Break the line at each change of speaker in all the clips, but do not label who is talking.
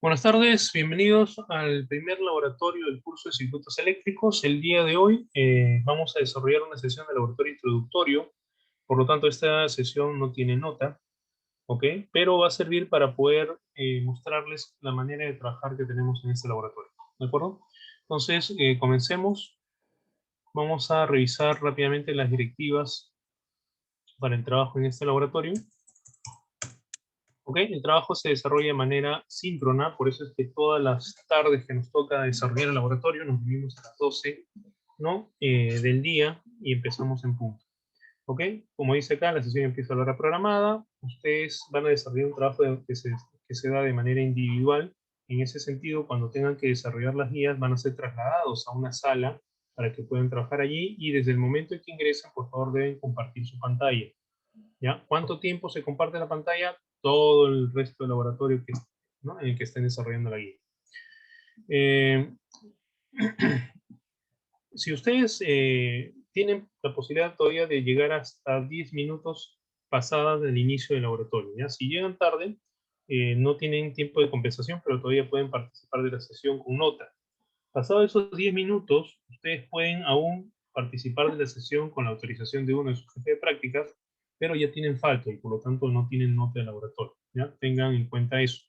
Buenas tardes, bienvenidos al primer laboratorio del curso de circuitos eléctricos. El día de hoy vamos a desarrollar una sesión de laboratorio introductorio, por lo tanto esta sesión no tiene nota, ¿ok? Pero va a servir para poder mostrarles la manera de trabajar que tenemos en este laboratorio, ¿de acuerdo? Entonces, comencemos. Vamos a revisar rápidamente las directivas para el trabajo en este laboratorio. ¿Ok? El trabajo se desarrolla de manera síncrona, por eso es que todas las tardes que nos toca desarrollar el laboratorio nos unimos a las 12, ¿no? Del día y empezamos en punto. ¿Ok? Como dice acá, la sesión empieza a la hora programada. Ustedes van a desarrollar un trabajo que se da de manera individual. En ese sentido, cuando tengan que desarrollar las guías, van a ser trasladados a una sala para que puedan trabajar allí y desde el momento en que ingresen, por favor, deben compartir su pantalla. ¿Ya? ¿Cuánto tiempo se comparte la pantalla? Todo el resto del laboratorio que, ¿no? en el que estén desarrollando la guía. Si ustedes tienen la posibilidad todavía de llegar hasta 10 minutos pasadas del inicio del laboratorio, ¿ya? Si llegan tarde, no tienen tiempo de compensación, pero todavía pueden participar de la sesión con nota. Pasados esos 10 minutos, ustedes pueden aún participar de la sesión con la autorización de uno de sus jefes de prácticas, pero ya tienen falta y por lo tanto no tienen nota de laboratorio, ¿ya? Tengan en cuenta eso.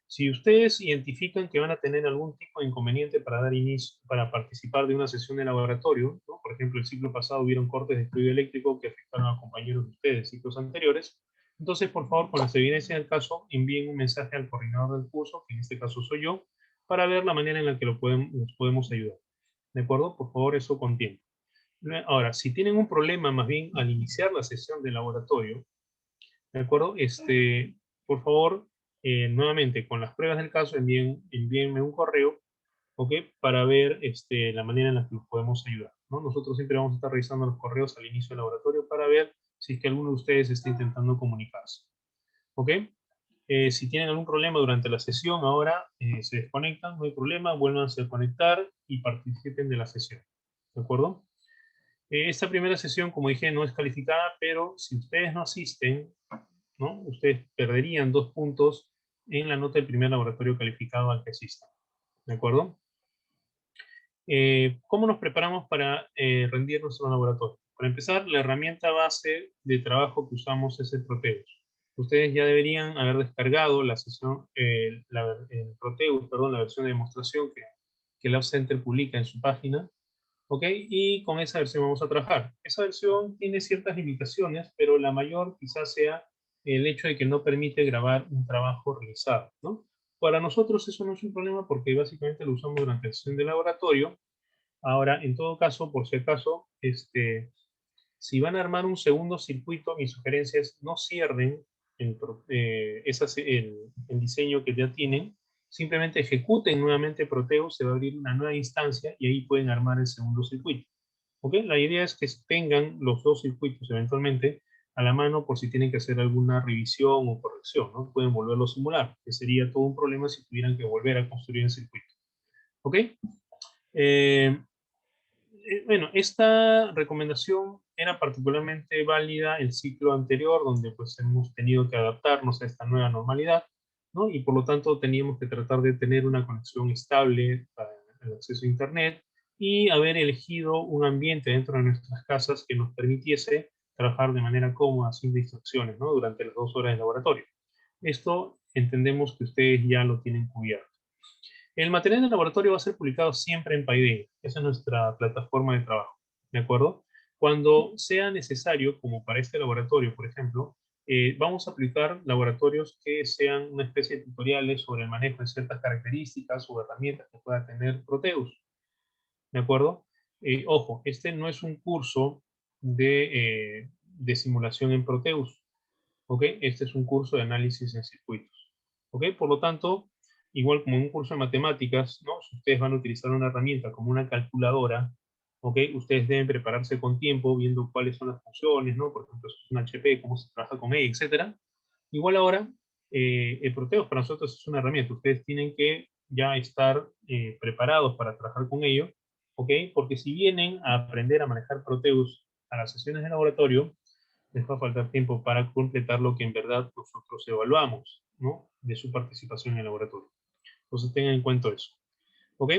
Si ustedes identifican que van a tener algún tipo de inconveniente para dar inicio, para participar de una sesión de laboratorio, ¿no? Por ejemplo, el ciclo pasado hubieron cortes de fluido eléctrico que afectaron a compañeros de ustedes, ciclos anteriores, entonces, por favor, con las evidencias del caso, envíen un mensaje al coordinador del curso, que en este caso soy yo, para ver la manera en la que los podemos ayudar. ¿De acuerdo? Por favor, eso con tiempo. Ahora, si tienen un problema más bien al iniciar la sesión de laboratorio, ¿de acuerdo? Por favor, nuevamente, con las pruebas del caso, envíenme un correo, ¿ok? Para ver la manera en la que los podemos ayudar, ¿no? Nosotros siempre vamos a estar revisando los correos al inicio del laboratorio para ver si es que alguno de ustedes está intentando comunicarse, ¿ok? Si tienen algún problema durante la sesión, ahora se desconectan, no hay problema, vuelvan a conectar y participen de la sesión, ¿de acuerdo? Esta primera sesión, como dije, no es calificada, pero si ustedes no asisten, ¿no? Ustedes perderían 2 puntos en la nota del primer laboratorio calificado al que asistan. ¿De acuerdo? ¿Cómo nos preparamos para rendir nuestro laboratorio? Para empezar, la herramienta base de trabajo que usamos es el Proteus. Ustedes ya deberían haber descargado la sesión, el Proteus, perdón, la versión de demostración que Lab Center publica en su página. ¿Ok? Y con esa versión vamos a trabajar. Esa versión tiene ciertas limitaciones, pero la mayor quizás sea el hecho de que no permite grabar un trabajo realizado, ¿no? Para nosotros eso no es un problema porque básicamente lo usamos durante la sesión de laboratorio. Ahora, en todo caso, por si acaso, si van a armar un segundo circuito, mi sugerencia es no cierren el diseño que ya tienen, simplemente ejecuten nuevamente Proteus, se va a abrir una nueva instancia y ahí pueden armar el segundo circuito. ¿Ok? La idea es que tengan los dos circuitos eventualmente a la mano por si tienen que hacer alguna revisión o corrección, ¿no? Pueden volverlo a simular, que sería todo un problema si tuvieran que volver a construir el circuito. ¿Ok? Eh, bueno, esta recomendación era particularmente válida el ciclo anterior, donde pues hemos tenido que adaptarnos a esta nueva normalidad, ¿no? Y por lo tanto teníamos que tratar de tener una conexión estable para el acceso a Internet y haber elegido un ambiente dentro de nuestras casas que nos permitiese trabajar de manera cómoda, sin distracciones, ¿no? Durante las 2 horas de laboratorio. Esto entendemos que ustedes ya lo tienen cubierto. El material de laboratorio va a ser publicado siempre en Paideia. Esa es nuestra plataforma de trabajo, ¿de acuerdo? Cuando sea necesario, como para este laboratorio, por ejemplo, vamos a aplicar laboratorios que sean una especie de tutoriales sobre el manejo de ciertas características o herramientas que pueda tener Proteus, ¿de acuerdo? Ojo, este no es un curso de simulación en Proteus, ¿ok? Este es un curso de análisis en circuitos, ¿ok? Por lo tanto, igual como en un curso de matemáticas, ¿no? Si ustedes van a utilizar una herramienta como una calculadora, ¿ok? Ustedes deben prepararse con tiempo, viendo cuáles son las funciones, ¿no? Por ejemplo, si es un HP, cómo se trabaja con ella, etcétera. Igual ahora, el Proteus para nosotros es una herramienta. Ustedes tienen que ya estar preparados para trabajar con ello, ¿ok? Porque si vienen a aprender a manejar Proteus a las sesiones de laboratorio, les va a faltar tiempo para completar lo que en verdad nosotros evaluamos, ¿no? De su participación en el laboratorio. Entonces tengan en cuenta eso, ¿ok?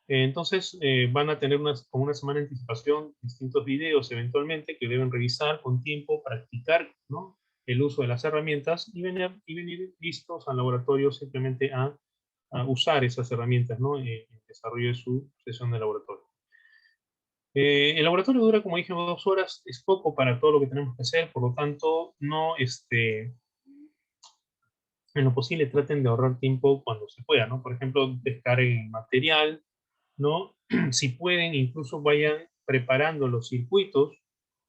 Entonces van a tener con una semana de anticipación distintos videos eventualmente que deben revisar con tiempo, practicar, ¿no? El uso de las herramientas y venir listos al laboratorio simplemente a usar esas herramientas, ¿no? En el desarrollo de su sesión de laboratorio. El laboratorio dura, como dije, 2 horas, es poco para todo lo que tenemos que hacer, por lo tanto, no, en lo posible traten de ahorrar tiempo cuando se pueda, ¿no? Por ejemplo, descarguen material, ¿no? Si pueden, incluso vayan preparando los circuitos,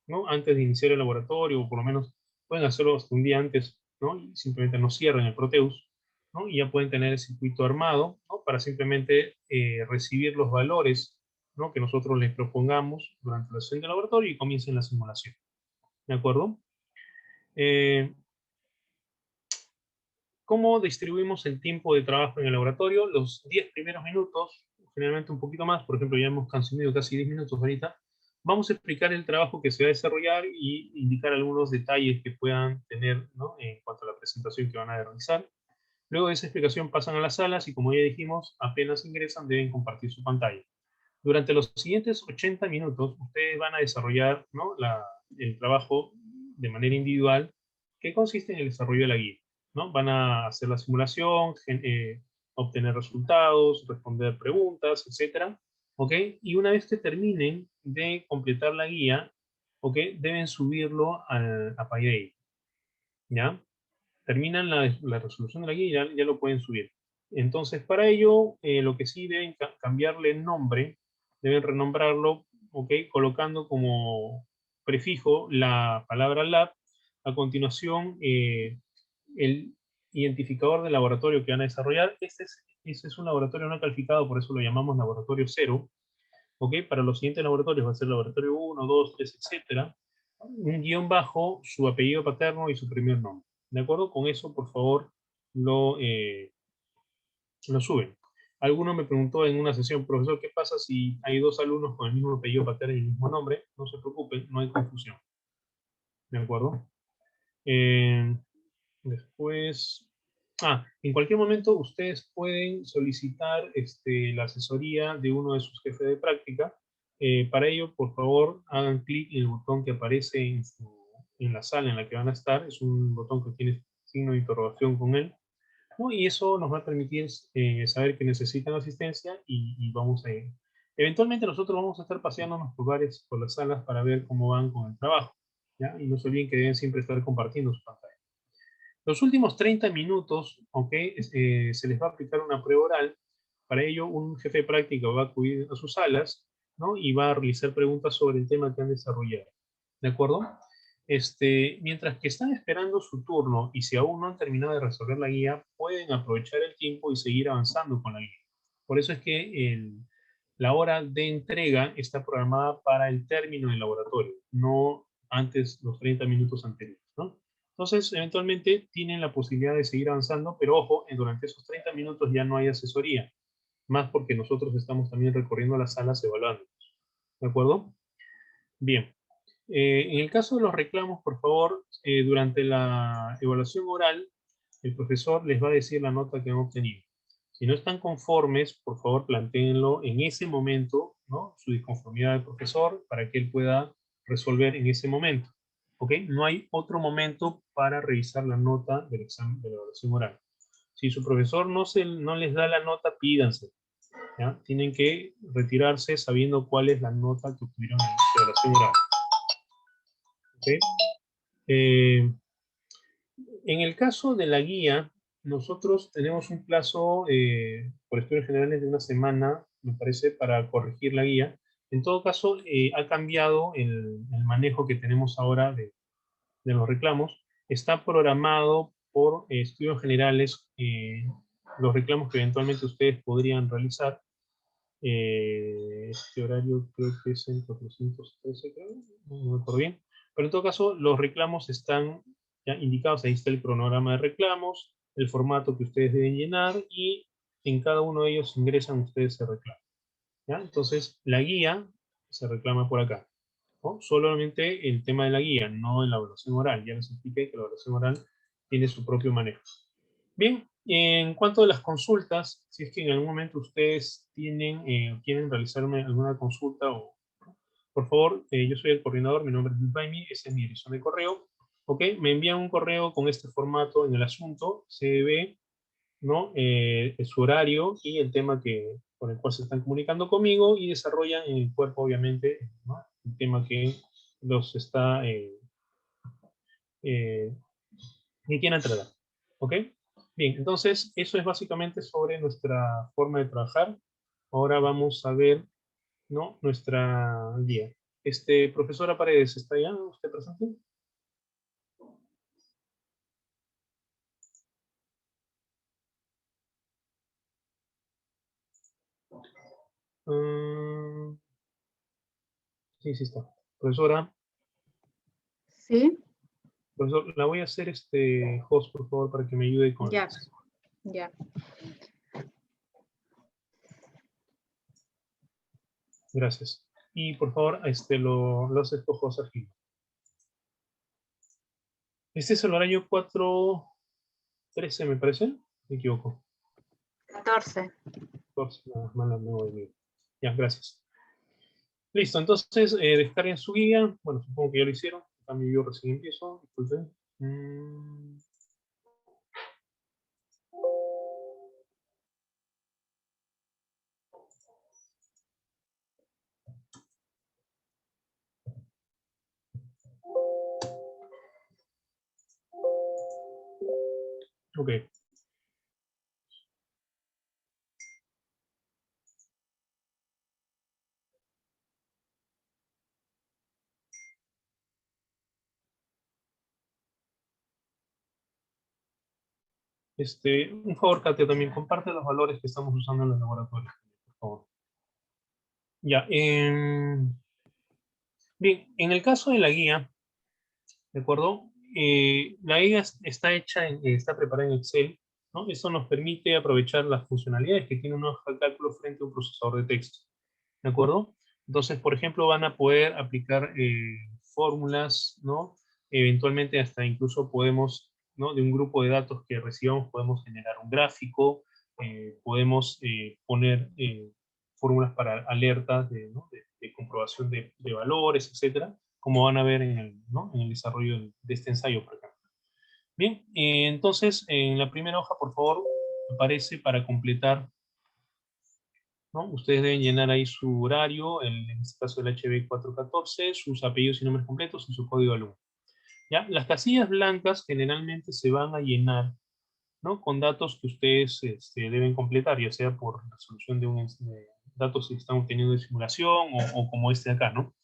¿no? Antes de iniciar el laboratorio, o por lo menos pueden hacerlo hasta un día antes, ¿no? Y simplemente no cierren el Proteus, ¿no? Y ya pueden tener el circuito armado, ¿no? Para simplemente recibir los valores, ¿no? Que nosotros les propongamos durante la sesión de laboratorio y comiencen la simulación, ¿de acuerdo? Eh, ¿Cómo distribuimos el tiempo de trabajo en el laboratorio? Los 10 primeros minutos, generalmente un poquito más, por ejemplo, ya hemos consumido casi 10 minutos ahorita, vamos a explicar el trabajo que se va a desarrollar y indicar algunos detalles que puedan tener, ¿no? En cuanto a la presentación que van a realizar. Luego de esa explicación pasan a las salas y, como ya dijimos, apenas ingresan deben compartir su pantalla. Durante los siguientes 80 minutos, ustedes van a desarrollar, ¿no? El trabajo de manera individual, que consiste en el desarrollo de la guía, ¿no? Van a hacer la simulación, obtener resultados, responder preguntas, etcétera, ¿ok? Y una vez que terminen de completar la guía, ¿ok? Deben subirlo a Payday, ¿ya? Terminan la resolución de la guía y ya lo pueden subir. Entonces, para ello, lo que sí deben cambiarle el nombre, deben renombrarlo, ¿ok? Colocando como prefijo la palabra lab. A continuación, el identificador del laboratorio que van a desarrollar. Este es un laboratorio no calificado, por eso lo llamamos laboratorio 0. ¿Ok? Para los siguientes laboratorios va a ser laboratorio 1, 2, 3, etcétera. Un guión bajo, su apellido paterno y su primer nombre. ¿De acuerdo? Con eso, por favor, lo suben. Alguno me preguntó en una sesión, profesor, ¿qué pasa si hay 2 alumnos con el mismo apellido paterno y el mismo nombre? No se preocupen, no hay confusión. ¿De acuerdo? Después, en cualquier momento ustedes pueden solicitar la asesoría de uno de sus jefes de práctica. Para ello, por favor, hagan clic en el botón que aparece en la sala en la que van a estar. Es un botón que tiene signo de interrogación con él, ¿no? Y eso nos va a permitir saber que necesitan asistencia y vamos a ir. Eventualmente nosotros vamos a estar paseándonos por las salas para ver cómo van con el trabajo, ¿ya? Y no se olviden que deben siempre estar compartiendo su pantalla. Los últimos 30 minutos, ¿ok? Se les va a aplicar una prueba oral. Para ello, un jefe de práctica va a acudir a sus salas, ¿no? Y va a realizar preguntas sobre el tema que han desarrollado. ¿De acuerdo? Mientras que están esperando su turno y si aún no han terminado de resolver la guía, pueden aprovechar el tiempo y seguir avanzando con la guía. Por eso es que la hora de entrega está programada para el término del laboratorio, no antes los 30 minutos anteriores, ¿no? Entonces, eventualmente tienen la posibilidad de seguir avanzando, pero ojo, durante esos 30 minutos ya no hay asesoría, más porque nosotros estamos también recorriendo las salas evaluando. ¿De acuerdo? Bien. En el caso de los reclamos, por favor, durante la evaluación oral, el profesor les va a decir la nota que han obtenido. Si no están conformes, por favor, plantéenlo en ese momento, ¿no? Su disconformidad al profesor para que él pueda resolver en ese momento. ¿Ok? No hay otro momento para revisar la nota del examen de la evaluación oral. Si su profesor no les da la nota, pídanse, ¿ya? Tienen que retirarse sabiendo cuál es la nota que obtuvieron en la evaluación oral. ¿Ok? En el caso de la guía, nosotros tenemos un plazo, por estudios generales, de una semana, me parece, para corregir la guía. En todo caso, ha cambiado el manejo que tenemos ahora de los reclamos. Está programado por estudios generales los reclamos que eventualmente ustedes podrían realizar. Este horario creo que es en 413, creo, no me acuerdo bien. Pero en todo caso, los reclamos están ya indicados. Ahí está el cronograma de reclamos, el formato que ustedes deben llenar y en cada uno de ellos ingresan ustedes ese reclamo. ¿Ya? Entonces, la guía se reclama por acá, ¿no? Solamente el tema de la guía, no en la evaluación oral. Ya les expliqué que la evaluación oral tiene su propio manejo. Bien, en cuanto a las consultas, si es que en algún momento ustedes tienen, quieren realizarme alguna consulta, o, por favor, yo soy el coordinador, mi nombre es Luis Baimi, esa es mi dirección de correo. Ok, me envían un correo con este formato en el asunto, CB, ¿no? Su horario y el tema por el cual se están comunicando conmigo, y desarrollan en el cuerpo, obviamente, ¿no? El tema que los está, eh, que quieran tratar. ¿Ok? Bien, entonces eso es básicamente sobre nuestra forma de trabajar. Ahora vamos a ver, ¿no? Nuestra guía. Profesora Paredes, ¿está ya usted presente? Mm, sí, sí está. Profesora,
Sí,
profesor, la voy a hacer host, por favor, para que me ayude con
ya,
las...
ya.
Gracias. Y por favor, lo haces con host aquí. Este es el horario 4:13, me parece. Me equivoco.
14.
14, mala memoria. Ya, gracias. Listo, entonces descarguen su guía. Bueno, supongo que ya lo hicieron. También yo recién empiezo. Disculpen. Ok. Un favor, Katia, también comparte los valores que estamos usando en los laboratorios, por favor. Ya. Bien, en el caso de la guía, ¿de acuerdo? La guía está hecha, está preparada en Excel, ¿no? Eso nos permite aprovechar las funcionalidades que tiene una hoja de cálculo frente a un procesador de texto. ¿De acuerdo? Entonces, por ejemplo, van a poder aplicar fórmulas, ¿no? Eventualmente hasta incluso podemos, ¿no? De un grupo de datos que recibamos, podemos generar un gráfico, podemos poner fórmulas para alertas de comprobación de valores, etcétera, como van a ver ¿no? En el desarrollo de este ensayo, por ejemplo. Bien, entonces, en la primera hoja, por favor, aparece para completar, ¿no? Ustedes deben llenar ahí su horario, en este caso el HB 414, sus apellidos y nombres completos y su código de alumno. ¿Ya? Las casillas blancas generalmente se van a llenar, ¿no? Con datos que ustedes deben completar, ya sea por resolución de datos que están obteniendo de simulación, o como este de acá, ¿no?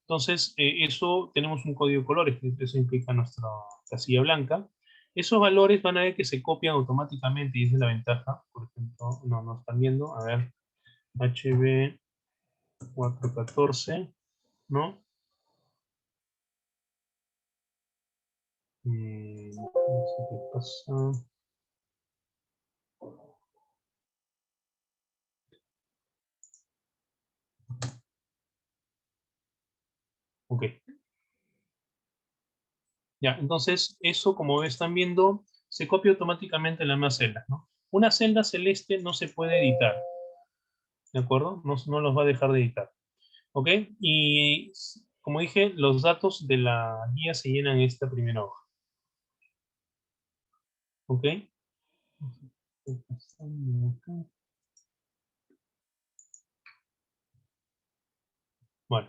Entonces, eso tenemos un código de colores, que eso implica nuestra casilla blanca. Esos valores van a ver que se copian automáticamente, y esa es la ventaja. Por ejemplo, no están viendo, a ver, HB 414, ¿no? No sé qué pasa. Ok. Ya, entonces eso, como están viendo, se copia automáticamente en las demás celdas, ¿no? Una celda celeste no se puede editar, ¿de acuerdo? No los va a dejar de editar, ¿ok? Y como dije, los datos de la guía se llenan en esta primera hoja, ¿ok? Bueno.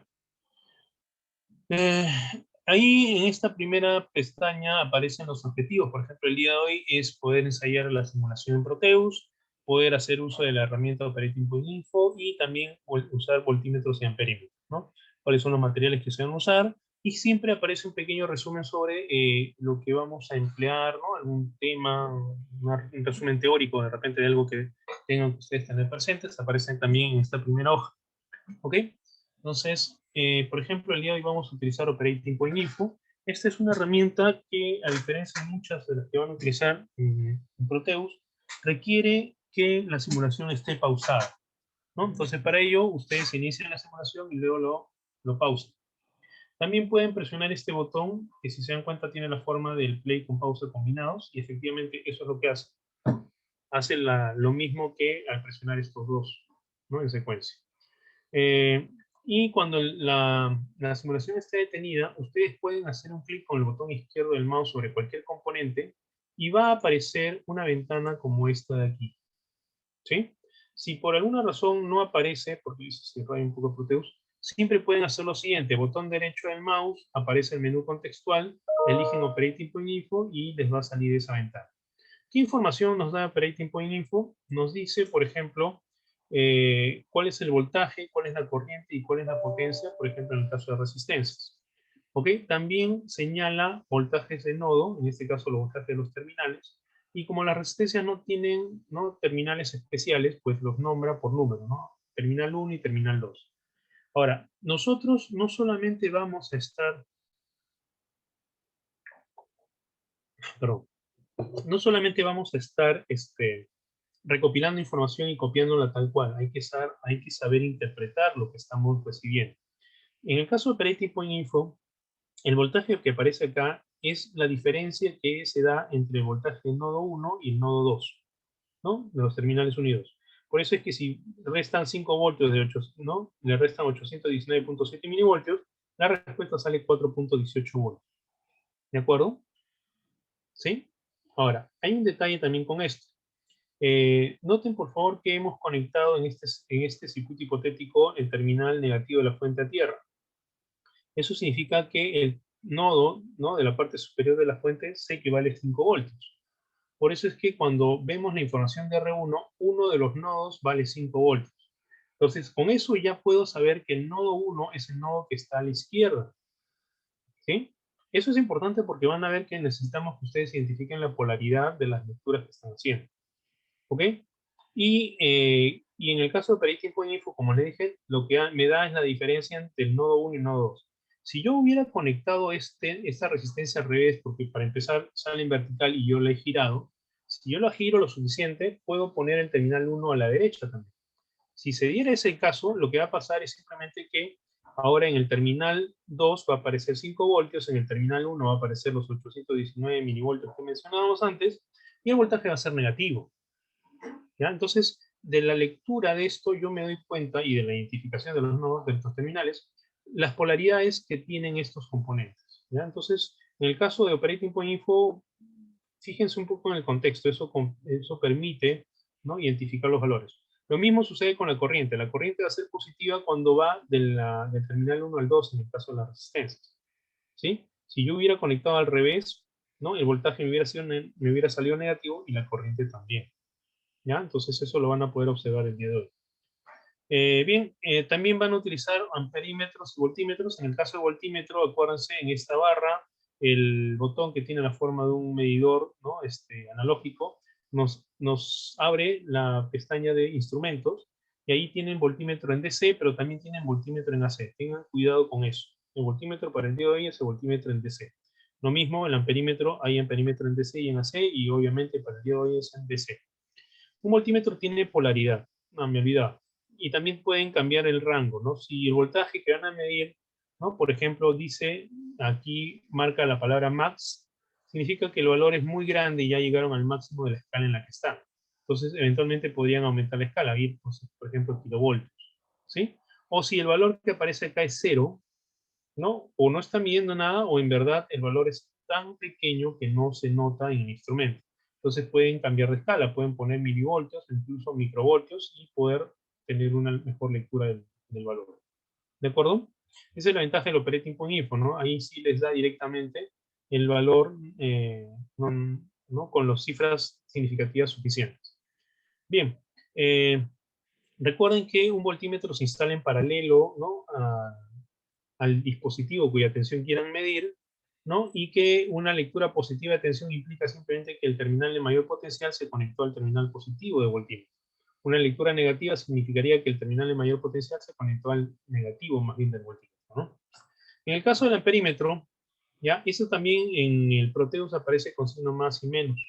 Ahí en esta primera pestaña aparecen los objetivos. Por ejemplo, el día de hoy es poder ensayar la simulación en Proteus, poder hacer uso de la herramienta Operating Point Info y también usar voltímetros y amperímetros, ¿no? Cuáles son los materiales que se van a usar. Y siempre aparece un pequeño resumen sobre lo que vamos a emplear, ¿no? Algún tema, un resumen teórico de repente de algo que tengan que ustedes tener presentes. Aparecen también en esta primera hoja. ¿Ok? Entonces, por ejemplo, el día de hoy vamos a utilizar Operating Point Info. Esta es una herramienta que, a diferencia de muchas de las que van a utilizar en Proteus, requiere que la simulación esté pausada, ¿no? Entonces, para ello, ustedes inician la simulación y luego lo pausan. También pueden presionar este botón, que si se dan cuenta tiene la forma del play con pausa combinados, y efectivamente eso es lo que hace. Hace lo mismo que al presionar estos dos, ¿no? En secuencia. Y cuando la simulación esté detenida, ustedes pueden hacer un clic con el botón izquierdo del mouse sobre cualquier componente y va a aparecer una ventana como esta de aquí. ¿Sí? Si por alguna razón no aparece, porque se raya un poco Proteus, siempre pueden hacer lo siguiente: botón derecho del mouse, aparece el menú contextual, eligen Operating Point Info y les va a salir esa ventana. ¿Qué información nos da Operating Point Info? Nos dice, por ejemplo, cuál es el voltaje, cuál es la corriente y cuál es la potencia, por ejemplo, en el caso de resistencias. ¿Ok? También señala voltajes de nodo, en este caso los voltajes de los terminales, y como las resistencias no tienen, ¿no?, terminales especiales, pues los nombra por número, ¿no? Terminal 1 y terminal 2. Ahora, nosotros no solamente vamos a estar, perdón, no solamente vamos a estar recopilando información y copiándola tal cual, hay que saber interpretar lo que estamos recibiendo. En el caso de Operating Point Info, el voltaje que aparece acá es la diferencia que se da entre el voltaje del nodo 1 y el nodo 2, ¿no? De los terminales unidos. Por eso es que si restan 5 voltios de 8, ¿no?, le restan 819.7 milivoltios, la respuesta sale 4.18 voltios. ¿De acuerdo? ¿Sí? Ahora, hay un detalle también con esto. Noten por favor que hemos conectado en este circuito hipotético el terminal negativo de la fuente a tierra. Eso significa que el nodo, ¿no?, de la parte superior de la fuente se equivale a 5 voltios. Por eso es que cuando vemos la información de R1, uno de los nodos vale 5 voltios. Entonces, con eso ya puedo saber que el nodo 1 es el nodo que está a la izquierda. ¿Sí? Eso es importante porque van a ver que necesitamos que ustedes identifiquen la polaridad de las lecturas que están haciendo. ¿Ok? Y en el caso de Operating Point Info, como les dije, lo que me da es la diferencia entre el nodo 1 y el nodo 2. Si yo hubiera conectado esta resistencia al revés, porque para empezar sale en vertical y yo la he girado, si yo la giro lo suficiente, puedo poner el terminal 1 a la derecha también. Si se diera ese caso, lo que va a pasar es simplemente que ahora en el terminal 2 va a aparecer 5 voltios, en el terminal 1 va a aparecer los 819 milivoltios que mencionábamos antes, y el voltaje va a ser negativo. ¿Ya? Entonces, de la lectura de esto yo me doy cuenta, y de la identificación de los nodos de estos terminales, las polaridades que tienen estos componentes. ¿Ya? Entonces, en el caso de Operating Point Info, fíjense un poco en el contexto, eso permite, ¿no?, identificar los valores. Lo mismo sucede con la corriente. La corriente va a ser positiva cuando va del terminal 1 al 2, en el caso de las resistencias. ¿Sí? Si yo hubiera conectado al revés, ¿no?, el voltaje me hubiera salido negativo y la corriente también. ¿Ya? Entonces eso lo van a poder observar el día de hoy. Bien, también van a utilizar amperímetros y voltímetros. En el caso de voltímetro, acuérdense, en esta barra, el botón que tiene la forma de un medidor, ¿no?, analógico, nos abre la pestaña de instrumentos, y ahí tienen voltímetro en DC, pero también tienen voltímetro en AC. Tengan cuidado con eso. El voltímetro para el día de hoy es el voltímetro en DC. Lo mismo, el amperímetro, hay amperímetro en DC y en AC, y obviamente para el día de hoy es en DC. Un voltímetro tiene polaridad, no me olvidaba, y también pueden cambiar el rango, ¿no? Si el voltaje que van a medir, ¿no?, por ejemplo, dice, aquí marca la palabra max, significa que el valor es muy grande y ya llegaron al máximo de la escala en la que están. Entonces, eventualmente podrían aumentar la escala, ir, pues, por ejemplo, kilovoltios, ¿sí? O si el valor que aparece acá es 0, ¿no?, o no está midiendo nada, o en verdad el valor es tan pequeño que no se nota en el instrumento. Entonces pueden cambiar de escala, pueden poner milivoltios, incluso microvoltios, y poder tener una mejor lectura del valor. ¿De acuerdo? Esa es la ventaja del Operating Point Info, ¿no? Ahí sí les da directamente el valor, ¿no? Con las cifras significativas suficientes. Bien, recuerden que un voltímetro se instala en paralelo, ¿no? Al dispositivo cuya tensión quieran medir, ¿no? Y que una lectura positiva de tensión implica simplemente que el terminal de mayor potencial se conectó al terminal positivo de voltímetro. Una lectura negativa significaría que el terminal de mayor potencial se conectó al negativo más bien del voltímetro, ¿no? En el caso del amperímetro, ¿ya? Eso también en el Proteus aparece con signo más y menos,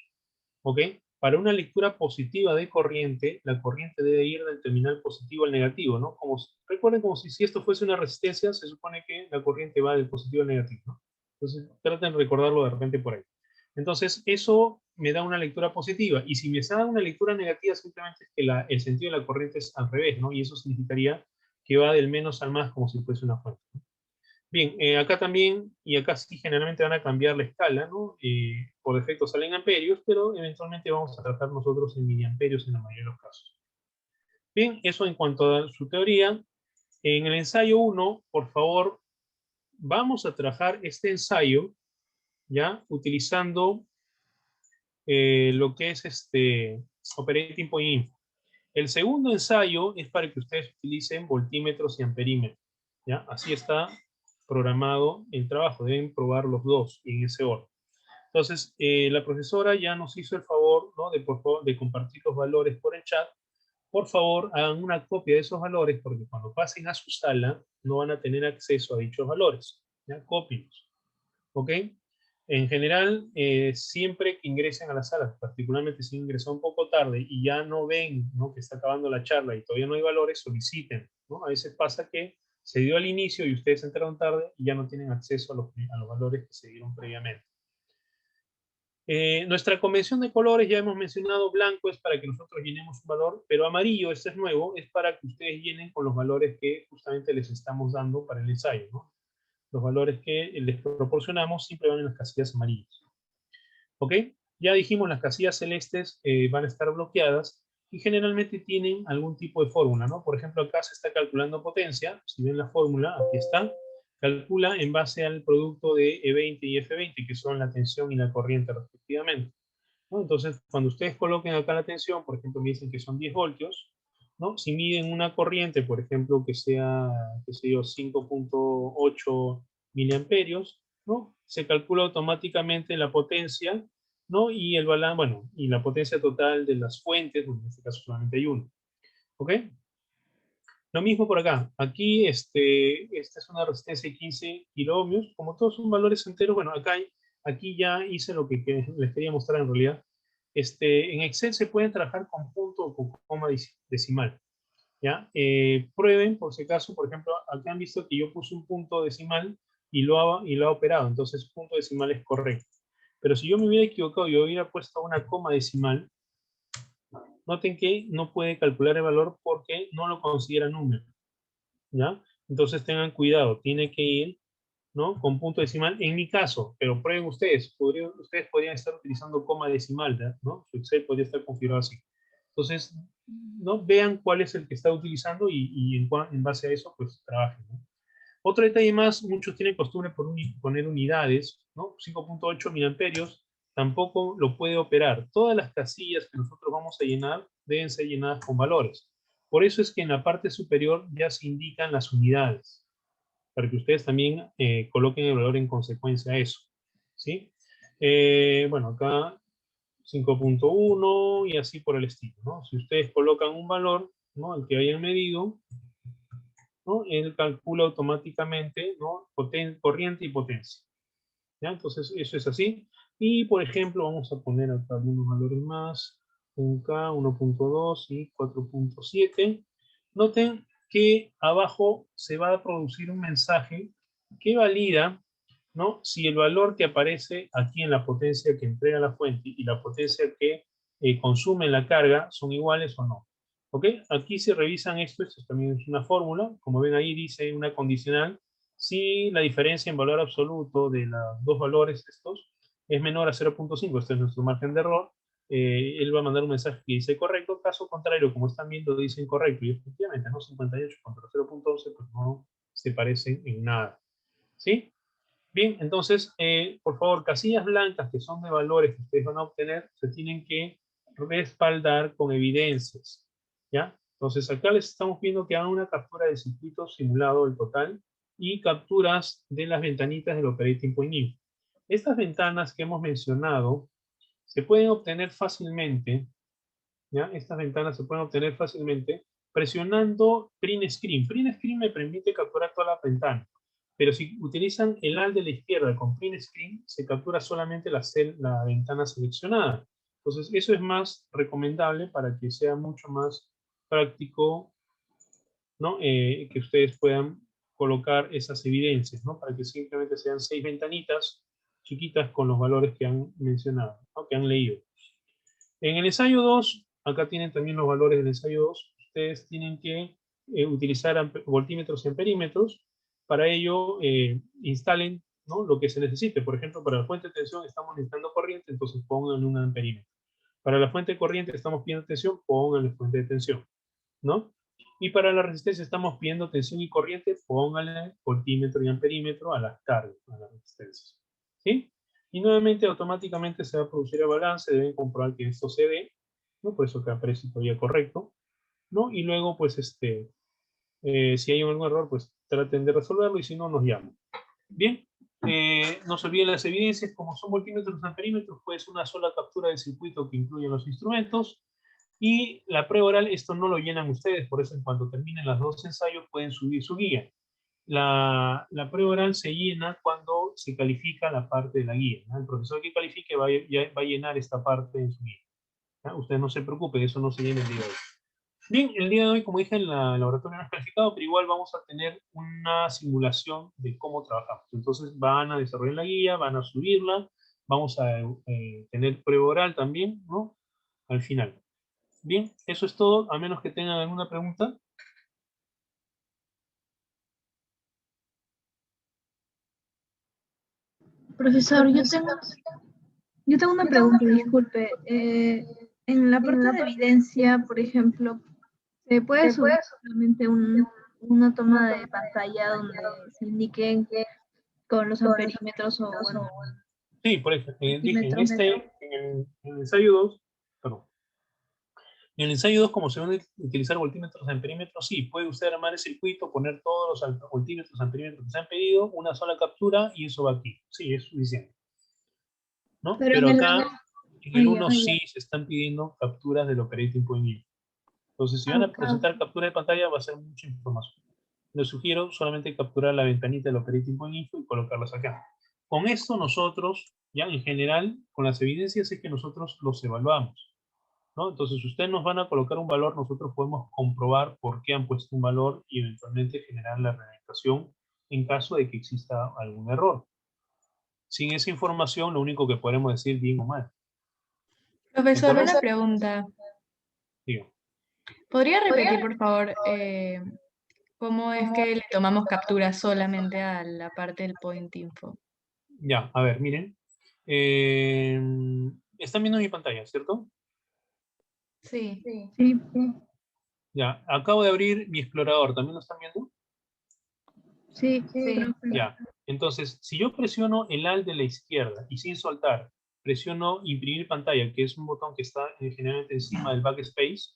¿ok? Para una lectura positiva de corriente, la corriente debe ir del terminal positivo al negativo, ¿no? Recuerden como si esto fuese una resistencia, se supone que la corriente va del positivo al negativo, ¿no? Entonces, traten de recordarlo de repente por ahí. Entonces, eso me da una lectura positiva. Y si me da una lectura negativa, simplemente es que el sentido de la corriente es al revés, ¿no? Y eso significaría que va del menos al más como si fuese una fuente, ¿no? Bien, acá también, y acá sí generalmente van a cambiar la escala, ¿no? Por defecto salen amperios, pero eventualmente vamos a tratar nosotros en miliamperios en la mayoría de los casos. Bien, eso en cuanto a su teoría. En el ensayo 1, por favor, vamos a trabajar este ensayo, ¿ya? Utilizando lo que es Operating Point Info. El segundo ensayo es para que ustedes utilicen voltímetros y amperímetros, ¿ya? Así está programado el trabajo, deben probar los dos en ese orden. Entonces, la profesora ya nos hizo el favor, ¿no? Por favor, de compartir los valores por el chat. Por favor, hagan una copia de esos valores, porque cuando pasen a su sala no van a tener acceso a dichos valores. ¿Ya? Cópienlos. ¿Ok? En general, siempre que ingresen a la sala, particularmente si ingresan un poco tarde y ya no ven, ¿no? Que está acabando la charla y todavía no hay valores, soliciten, ¿no? A veces pasa que se dio al inicio y ustedes entraron tarde y ya no tienen acceso a los valores que se dieron previamente. Nuestra convención de colores, ya hemos mencionado, blanco es para que nosotros llenemos un valor, pero amarillo, este es nuevo, es para que ustedes llenen con los valores que justamente les estamos dando para el ensayo, ¿no? Los valores que les proporcionamos siempre van en las casillas amarillas. ¿Ok? Ya dijimos, las casillas celestes van a estar bloqueadas y generalmente tienen algún tipo de fórmula, ¿no? Por ejemplo, acá se está calculando potencia. Si ven la fórmula, aquí está. Calcula en base al producto de E20 y F20, que son la tensión y la corriente respectivamente, ¿no? Entonces, cuando ustedes coloquen acá la tensión, por ejemplo, me dicen que son 10 voltios, ¿no? Si miden una corriente, por ejemplo, que sea, qué sé yo, 5.8 miliamperios, ¿no? Se calcula automáticamente la potencia, ¿no? Y el balance, bueno, y la potencia total de las fuentes, en este caso solamente hay uno. ¿Ok? Lo mismo por acá. Aquí, esta es una resistencia de 15 kiloohmios. Como todos son valores enteros, bueno, aquí ya hice lo que les quería mostrar en realidad. En Excel se pueden trabajar con punto o con coma decimal, ¿ya? Prueben, por si acaso, por ejemplo, acá han visto que yo puse un punto decimal y lo ha operado, entonces punto decimal es correcto. Pero si yo me hubiera equivocado y hubiera puesto una coma decimal, noten que no puede calcular el valor porque no lo considera número, ¿ya? Entonces tengan cuidado, tiene que ir, ¿no? Con punto decimal, en mi caso, pero prueben ustedes, ustedes podrían estar utilizando coma decimal, ¿no? Su Excel podría estar configurado así. Entonces, ¿no? Vean cuál es el que está utilizando y en base a eso, pues trabajen, ¿no? Otro detalle más, muchos tienen costumbre por poner unidades, ¿no? 5.8 miliamperios, tampoco lo puede operar. Todas las casillas que nosotros vamos a llenar deben ser llenadas con valores. Por eso es que en la parte superior ya se indican las unidades, para que ustedes también coloquen el valor en consecuencia a eso, ¿sí? Bueno, acá 5.1 y así por el estilo, ¿no? Si ustedes colocan un valor, ¿no? El que hayan medido, ¿no? Él calcula automáticamente, ¿no? Corriente y potencia, ¿ya? Entonces, eso es así. Y, por ejemplo, vamos a poner acá algunos valores más, 1K, 1.2 y 4.7. Noten que abajo se va a producir un mensaje que valida, ¿no? Si el valor que aparece aquí en la potencia que entrega la fuente y la potencia que consume la carga son iguales o no. ¿Ok? Aquí se revisan esto también es una fórmula, como ven ahí dice una condicional, si la diferencia en valor absoluto de los dos valores estos es menor a 0.5, este es nuestro margen de error, él va a mandar un mensaje que dice correcto, caso contrario, como están viendo, dice incorrecto, y efectivamente, ¿no? 58 contra 0.11, pues no, se parecen en nada. ¿Sí? Bien, entonces, por favor, casillas blancas que son de valores que ustedes van a obtener, se tienen que respaldar con evidencias. ¿Ya? Entonces, acá les estamos viendo que hagan una captura del circuito simulado del total y capturas de las ventanitas del Operating Point Info. Estas ventanas que hemos mencionado se pueden obtener fácilmente, ¿ya? Estas ventanas se pueden obtener fácilmente presionando Print Screen. Print Screen me permite capturar todas las ventanas, pero si utilizan el Alt de la izquierda con Print Screen, se captura solamente la ventana seleccionada. Entonces, eso es más recomendable para que sea mucho más práctico, ¿no? Que ustedes puedan colocar esas evidencias, ¿no? Para que simplemente sean 6 ventanitas chiquitas con los valores que han mencionado, ¿no? Que han leído. En el ensayo 2, acá tienen también los valores del ensayo 2, ustedes tienen que utilizar voltímetros y amperímetros. Para ello, instalen, ¿no? Lo que se necesite. Por ejemplo, para la fuente de tensión estamos necesitando corriente, entonces pongan un amperímetro. Para la fuente de corriente estamos pidiendo tensión, pongan la fuente de tensión, ¿no? Y para la resistencia estamos pidiendo tensión y corriente, pónganle voltímetro y amperímetro a las cargas, a las resistencias. ¿Sí? Y nuevamente automáticamente se va a producir el balance, deben comprobar que esto se dé, ¿no? Por eso que aparece todavía correcto, ¿no? Y luego, pues, si hay algún error, pues traten de resolverlo y si no, nos llaman. Bien, no se olviden las evidencias, como son voltímetros y amperímetros, pues una sola captura del circuito que incluye los instrumentos. Y la prueba oral, esto no lo llenan ustedes, por eso en cuanto terminen los 2 ensayos pueden subir su guía. La prueba oral se llena cuando se califica la parte de la guía, ¿no? El profesor que califique va a llenar esta parte en su guía, ¿no? Usted no se preocupe, eso no se llena el día de hoy. Bien, el día de hoy, como dije, el laboratorio no es calificado, pero igual vamos a tener una simulación de cómo trabajamos. Entonces van a desarrollar la guía, van a subirla, vamos a tener prueba oral también, ¿no? Al final. Bien, eso es todo, a menos que tengan alguna pregunta.
Profesor, yo tengo una pregunta, disculpe. En la parte de evidencia, por ejemplo, ¿se puede subir solamente una toma de pantalla donde se indiquen con los amperímetros o, bueno,
Sí, por eso, dije,
voltímetros?
en el ensayo 2, perdón, en el ensayo 2, como se van a utilizar voltímetros, amperímetros, sí, puede usted armar el circuito, poner todos los voltímetros, amperímetros que se han pedido, una sola captura y eso va aquí. Sí, es suficiente, ¿no?
Pero en
Pero
el...
acá, en el
Ah,
1
ya.
sí se están pidiendo capturas del operating point info. Entonces, si van a presentar captura de pantalla, va a ser mucha información. Les sugiero solamente capturar la ventanita del Operating Point Info y colocarlas acá. Con esto nosotros, ya en general, con las evidencias es que nosotros los evaluamos, ¿no? Entonces, ustedes nos van a colocar un valor, nosotros podemos comprobar por qué han puesto un valor y eventualmente generar la reglamentación en caso de que exista algún error. Sin esa información, lo único que podemos decir bien o mal.
Profesor,
¿De
una pregunta.
Digo,
¿Podría repetir, por favor, cómo es que le tomamos captura solamente a la parte del point info?
ya, a ver, miren. Están viendo mi pantalla, ¿cierto?
Sí.
Sí,
Ya, acabo de abrir mi explorador, ¿también lo están viendo?
sí,
Sí.
profe.
Ya, entonces, si yo presiono el Alt de la izquierda y sin soltar, presiono imprimir pantalla, que es un botón que está generalmente encima del backspace,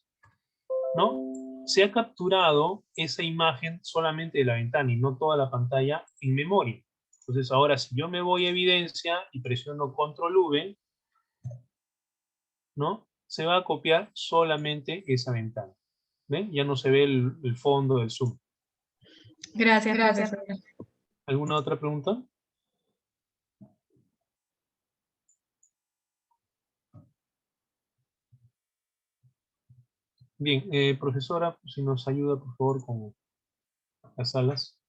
¿no? Se ha capturado esa imagen solamente de la ventana y no toda la pantalla en memoria. Entonces, ahora si yo me voy a evidencia y presiono Control V, ¿no? Se va a copiar solamente esa ventana. ¿Ven? Ya no se ve el fondo del zoom.
Gracias, profesor.
¿Alguna otra pregunta? Bien, profesora, si nos ayuda por favor con las salas.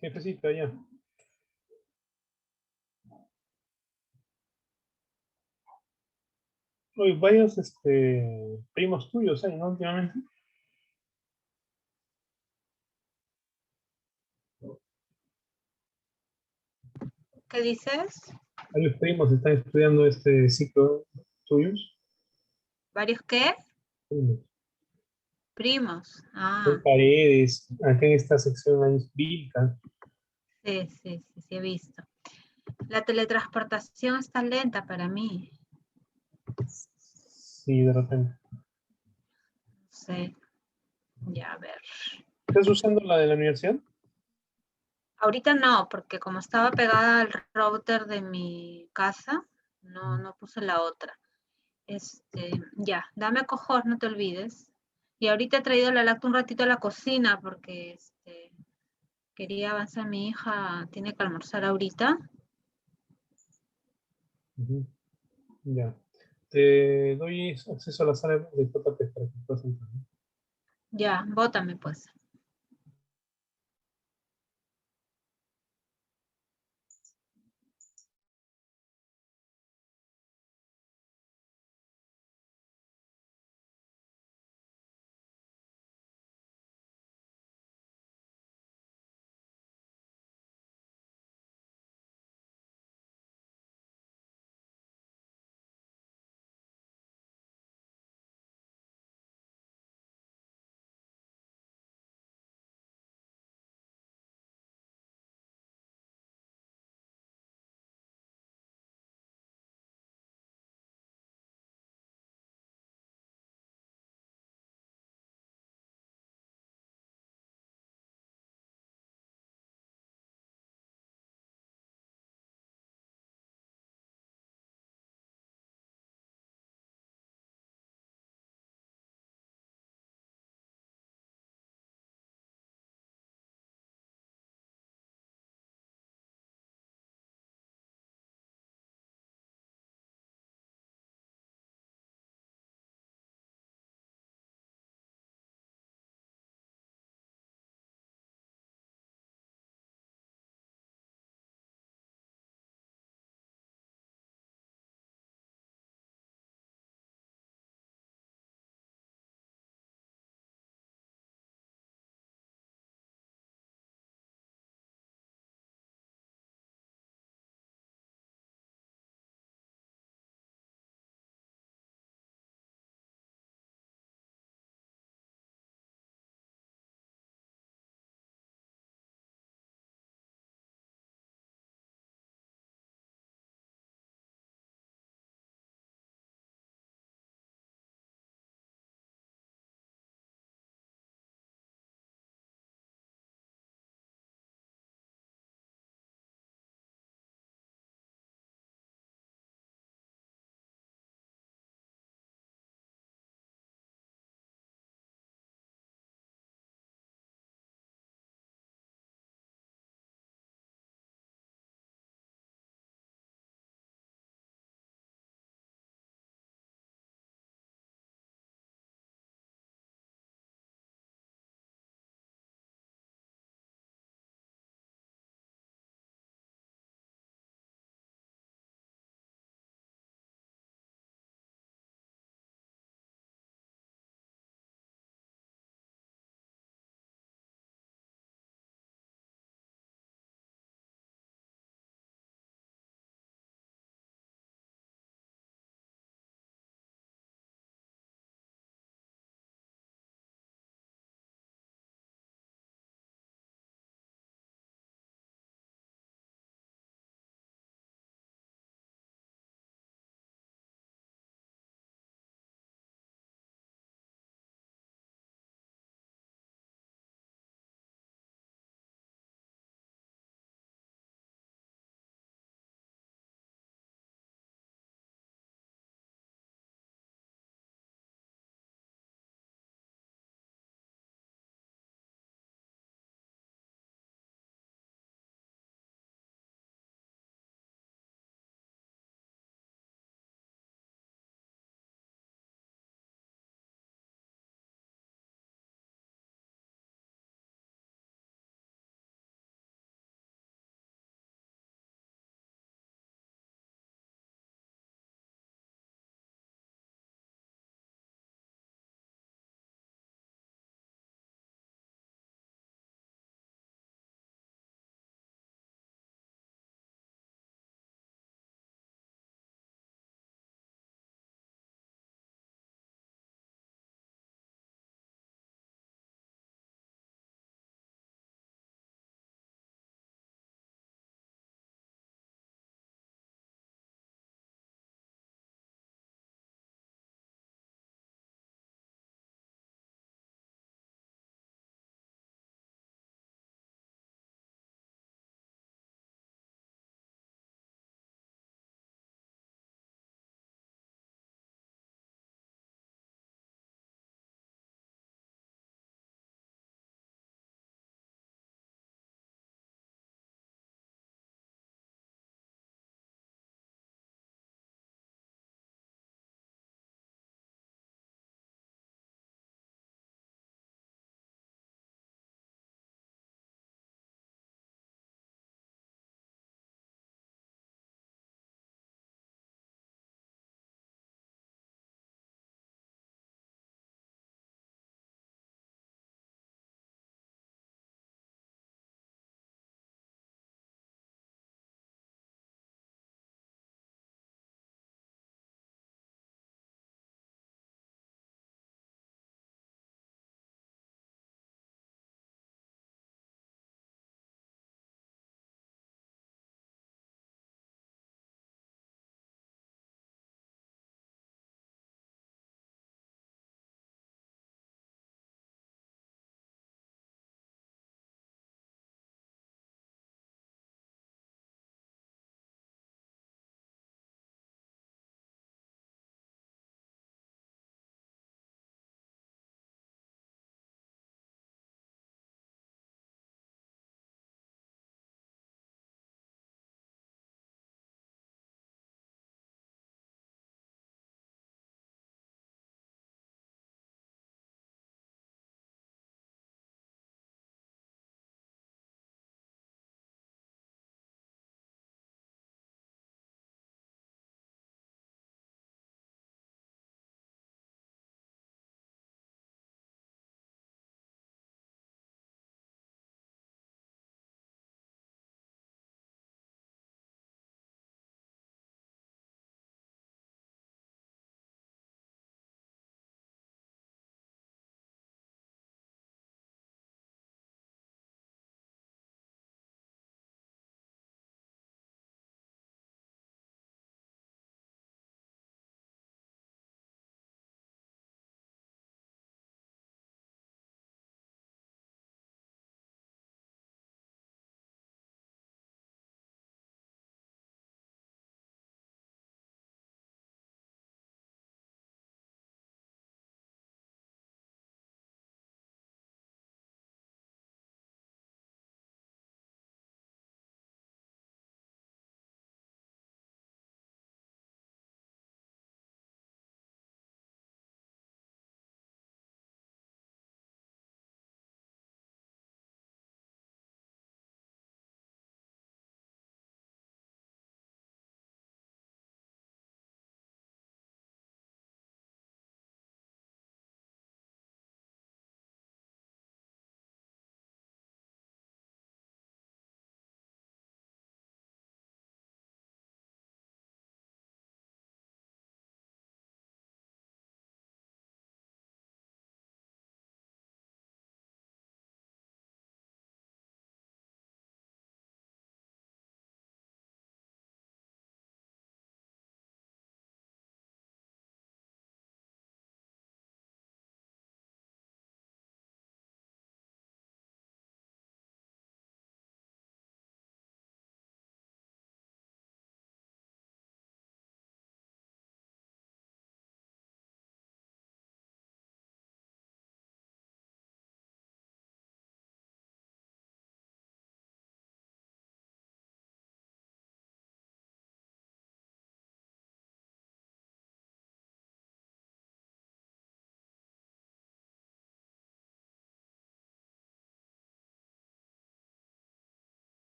Jefecita, ya. Oye, varios primos tuyos hay, ¿no? Últimamente.
¿Qué dices?
Varios primos están estudiando este ciclo tuyos.
¿Varios qué?
Primos.
Primos.
Hay
Ah,
Paredes, acá en esta sección hay Vilca.
sí, he visto. La teletransportación está lenta para mí.
Sí, de repente.
Sí, ya a ver.
¿Estás usando la de la universidad?
Ahorita no, porque como estaba pegada al router de mi casa, no puse la otra. Ya, dame cojor, no te olvides. Y ahorita he traído la lacto un ratito a la cocina porque quería avanzar. Mi hija tiene que almorzar ahorita.
Ujú. Ya. Te doy acceso a la sala de JP para que puedas entrar, ¿no?
Ya, bótame pues.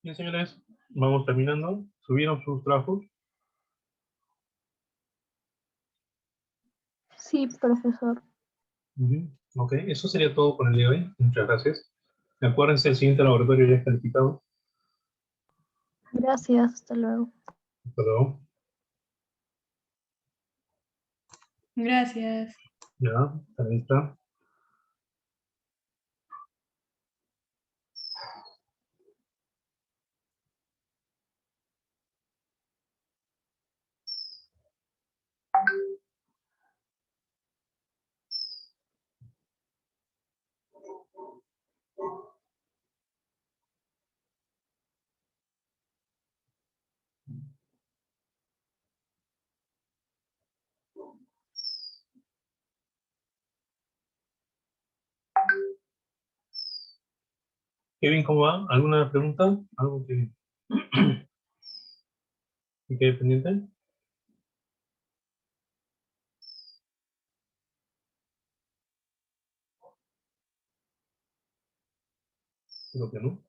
Bien, señores, vamos terminando. ¿Subieron sus trabajos?
Sí, profesor.
Ujú. Ok, eso sería todo por el día de hoy. Muchas gracias. Acuérdense, el siguiente laboratorio ya está calificado.
Gracias, hasta luego.
Hasta luego.
Gracias.
Ya, ahí está. Kevin, ¿cómo va? ¿Alguna pregunta? ¿Algo que quede pendiente? Creo que no.